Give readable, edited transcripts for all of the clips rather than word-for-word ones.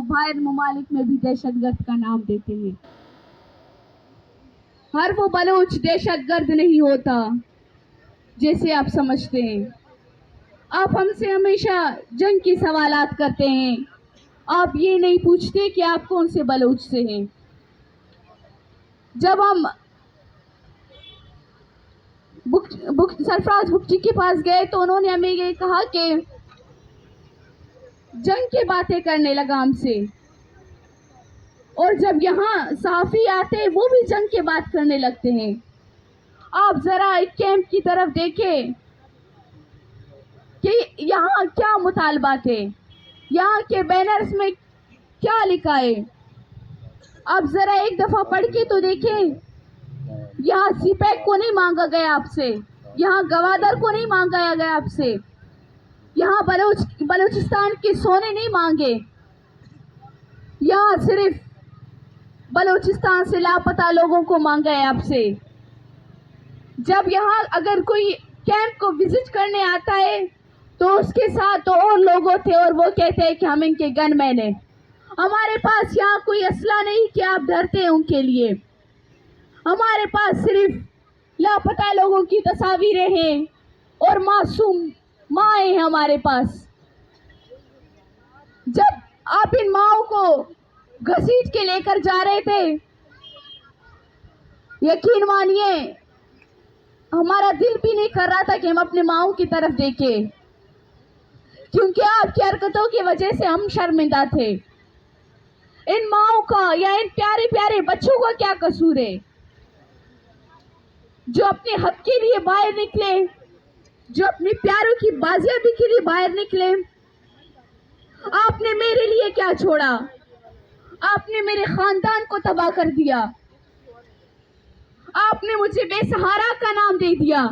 باہر ممالک میں بھی دہشت گرد کا نام دیتے ہیں. ہر وہ بلوچ دہشت گرد نہیں ہوتا جیسے آپ سمجھتے ہیں. آپ ہم سے ہمیشہ جنگ کی سوالات کرتے ہیں. آپ یہ نہیں پوچھتے کہ آپ کون سے بلوچ سے ہیں. جب ہم سرفراز بگٹی کے پاس گئے تو انہوں نے ہمیں یہ کہا کہ جنگ کی باتیں کرنے لگا ہم سے. اور جب یہاں صحافی آتے وہ بھی جنگ کی بات کرنے لگتے ہیں. آپ ذرا ایک کیمپ کی طرف دیکھیں کہ یہاں کیا مطالبات ہے, یہاں کے بینرز میں کیا لکھا ہے. آپ ذرا ایک دفعہ پڑھ کے تو دیکھیں. یہاں سی پیک کو نہیں مانگا گیا آپ سے, یہاں گوادر کو نہیں مانگا گیا آپ سے, یہاں بلوچستان کے سونے نہیں مانگے. یہاں صرف بلوچستان سے لاپتہ لوگوں کو مانگا ہے آپ سے. جب یہاں اگر کوئی کیمپ کو وزٹ کرنے آتا ہے تو اس کے ساتھ تو اور لوگ ہوتے اور وہ کہتے ہیں کہ ہم ان کے گن مین ہیں. ہمارے پاس یہاں کوئی اسلحہ نہیں کہ آپ ڈرتے ہیں ان کے لیے. ہمارے پاس صرف لاپتہ لوگوں کی تصاویریں ہیں اور معصوم مائیں ہیں ہمارے پاس. جب آپ ان ماؤں کو گھسیٹ کے لے کر جا رہے تھے, یقین مانیے ہمارا دل بھی نہیں کر رہا تھا کہ ہم اپنے ماؤں کی طرف دیکھیں, کیونکہ آپ کی حرکتوں کی وجہ سے ہم شرمندہ تھے. ان ماؤں کا یا ان پیارے پیارے بچوں کا کیا قصور ہے جو اپنے حق کے لیے باہر نکلے, جو اپنی پیاروں کی بازیابی کے لیے باہر نکلے. آپ نے میرے لیے کیا چھوڑا؟ آپ نے میرے خاندان کو تباہ کر دیا. آپ نے مجھے بے سہارا کا نام دے دیا.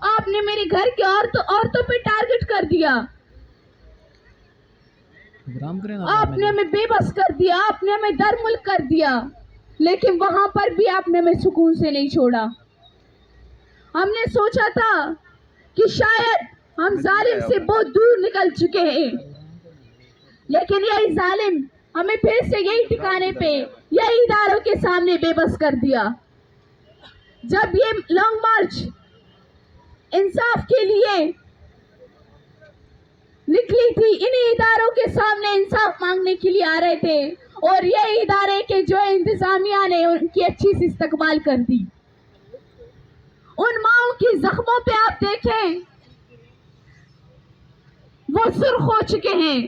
آپ نے میرے گھر کے عورتوں پہ ٹارگٹ کر دیا. آپ نے ہمیں بے بس کر دیا, آپ نے ہمیں در ملک کر دیا. لیکن وہاں پر بھی آپ نے ہمیں سکون سے نہیں چھوڑا. ہم نے سوچا تھا کہ شاید ہم ظالم سے بہت دور نکل چکے ہیں, لیکن یہی ظالم ہمیں پھر سے یہی ٹھکانے پہ یہی اداروں کے سامنے بے بس کر دیا. جب یہ لانگ مارچ انصاف کے لیے نکلی تھی, انہی اداروں کے سامنے انصاف مانگنے کے لیے آ رہے تھے, اور یہ ادارے کے جو انتظامیہ نے ان کی اچھی سی استقبال کر دی. ان ماؤں کی زخموں پہ آپ دیکھیں وہ سرخ ہو چکے ہیں,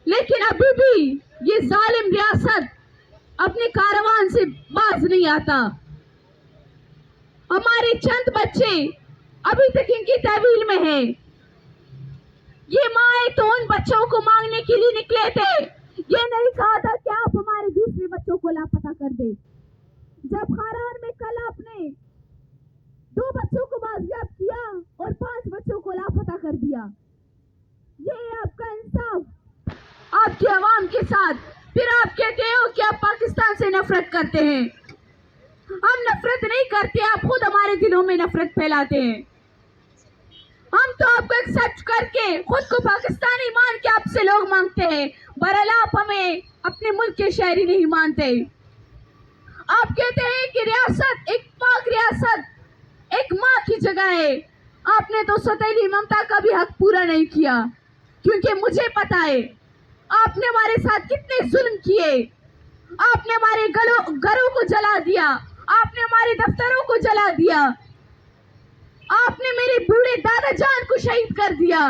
لیکن ابھی بھی یہ ظالم ریاست اپنے کاروان سے باز نہیں آتا. ہمارے چند بچے ابھی تک ان کی تحویل میں ہیں. یہ مائیں تو ان بچوں کو مانگنے کے لیے نکلے تھے, یہ نہیں کہا تھا کہ آپ ہمارے دوسرے بچوں کو لاپتہ کر دیں. جب خاران میں کل آپ نے 2 بچوں کو بازیاب کیا اور 5 بچوں کو لاپتہ کر دیا, یہ آپ کا انصاف آپ کی عوام کے ساتھ. پھر آپ کہتے ہو کہ آپ پاکستان سے نفرت کرتے ہیں. ہم نفرت نہیں کرتے, آپ خود ہمارے دلوں میں نفرت پھیلاتے ہیں. ہم تو آپ کو ایکسپٹ کر کے خود کو پاکستانی مان کے آپ سے لوگ مانگتے ہیں, بہرحال آپ ہمیں اپنے ملک کے شہری نہیں مانتے. آپ کہتے ہیں کہ ریاست ایک پاک ریاست ایک ماں کی جگہ ہے. آپ نے تو سوتیلی ممتا کا بھی حق پورا نہیں کیا, کیونکہ مجھے پتا ہے آپ نے ہمارے ساتھ کتنے ظلم کیے. آپ نے ہمارے گھروں کو جلا دیا, آپ نے ہمارے دفتروں کو جلا دیا, آپ نے میرے بوڑھے دادا جان کو شہید کر دیا,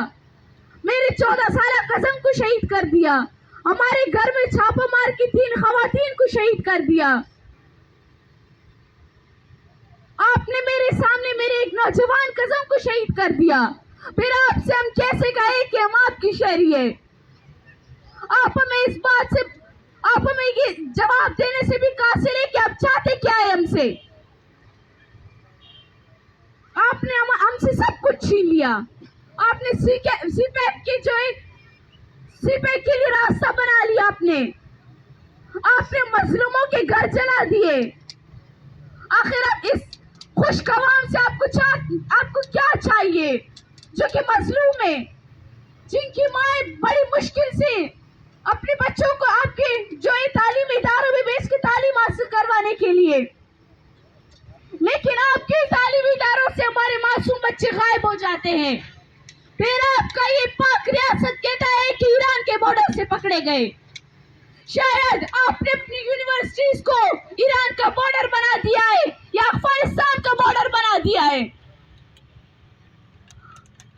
میرے 14 سالہ کزن کو شہید کر دیا, ہمارے گھر میں چھاپا مار کی 3 خواتین کو شہید کر دیا. آپ نے میرے سامنے میرے ایک نوجوان کزن کو شہید کر دیا. پھر آپ سے ہم کیسے کہیں کہ ہم آپ کی شہری ہیں؟ آپ ہمیں اس بات سے, آپ ہمیں یہ جواب دینے سے بھی قاصر ہے کہ آپ چاہتے کیا ہے ہم سے. آپ نے ہم سے سب کچھ چھین لیا. آپ نے سی پیک کے جو ہے سی پیک کے لیے راستہ بنا لیا. آپ نے مظلوموں کے گھر جلا دیے. آخر آپ اس خوشگوار سے آپ کو کیا چاہیے جو کہ مظلوم ہے, جن کی مائیں بڑی مشکل سے اپنے بچوں کو آپ کے جو تعلیمی اداروں میں بیچ کے تعلیم حاصل کروانے کے لیے، لیکن آپ کے تعلیمی اداروں سے ہمارے معصوم بچے غائب ہو جاتے ہیں. پھر آپ کا یہ پاک ریاست کہتا ہے کہ ایران کے بارڈر سے پکڑے گئے. شاید آپ نے اپنی یونیورسٹیز کو ایران کا بارڈر بنا دیا ہے یا افغانستان کا بارڈر بنا دیا ہے.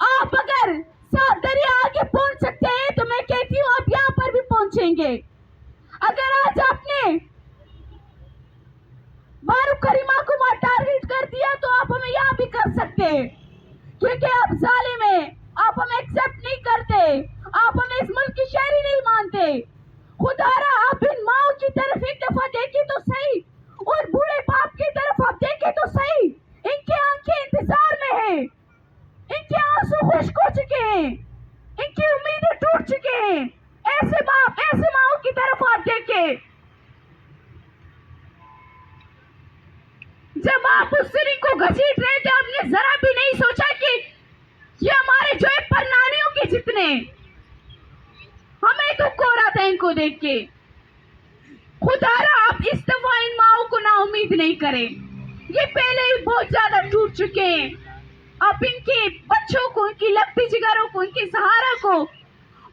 آپ اگر 7 دریا آگے پہنچ سکتے ہیں تو میں کہتی ہوں آپ یہاں پر بھی پہنچیں گے. اگر آج آپ نے بارو کریمہ کو ٹارگیٹ کر دیا تو آپ ہمیں یہاں بھی کر سکتے ہیں، کیونکہ آپ ظالم ہیں. آپ ہمیں ایکسپٹ نہیں کرتے، آپ ہمیں اس ملک کی شہری نہیں مانتے. خدا را آپ ان ماؤں کی طرف ایک دفعہ دیکھیں تو صحیح، اور بوڑھے باپ کی طرف آپ دیکھیں تو صحیح. ان کی آنکھیں انتظار میں ہیں، ان کے آنسو خشک ہو چکے ہیں، ان کی امیدیں ٹوٹ چکے ہیں. ایسے باپ، ایسے ماؤں کی طرف آپ دیکھیں. جب آپ اس سری کو گھسیٹ رہے تھے آپ نے ذرا بھی نہیں سوچا کہ یہ ہمارے جو ہے پرنانیوں کے جتنے. ہمیں دکھ ہو رہا تھا ان کو دیکھ کے. خدا را آپ اس دفعہ ان ماؤں کو نا امید نہیں کریں، یہ پہلے ہی بہت زیادہ ٹوٹ چکے ہیں. آپ ان کے بچوں کو، ان کی لگتی جگروں کو، ان کے سہارا کو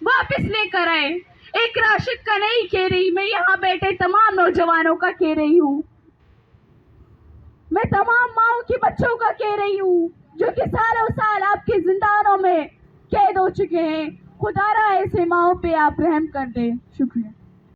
واپس لے کر آئے. ایک راشد کا نہیں کہہ رہی، میں یہاں بیٹھے تمام نوجوانوں کا کہہ رہی ہوں، میں تمام ماؤں کے بچوں کا کہہ رہی ہوں جو کہ سالوں سال آپ کے زندانوں میں قید ہو چکے ہیں. خدا را ایسے ماؤں پہ آپ رحم کر دیں. شکریہ.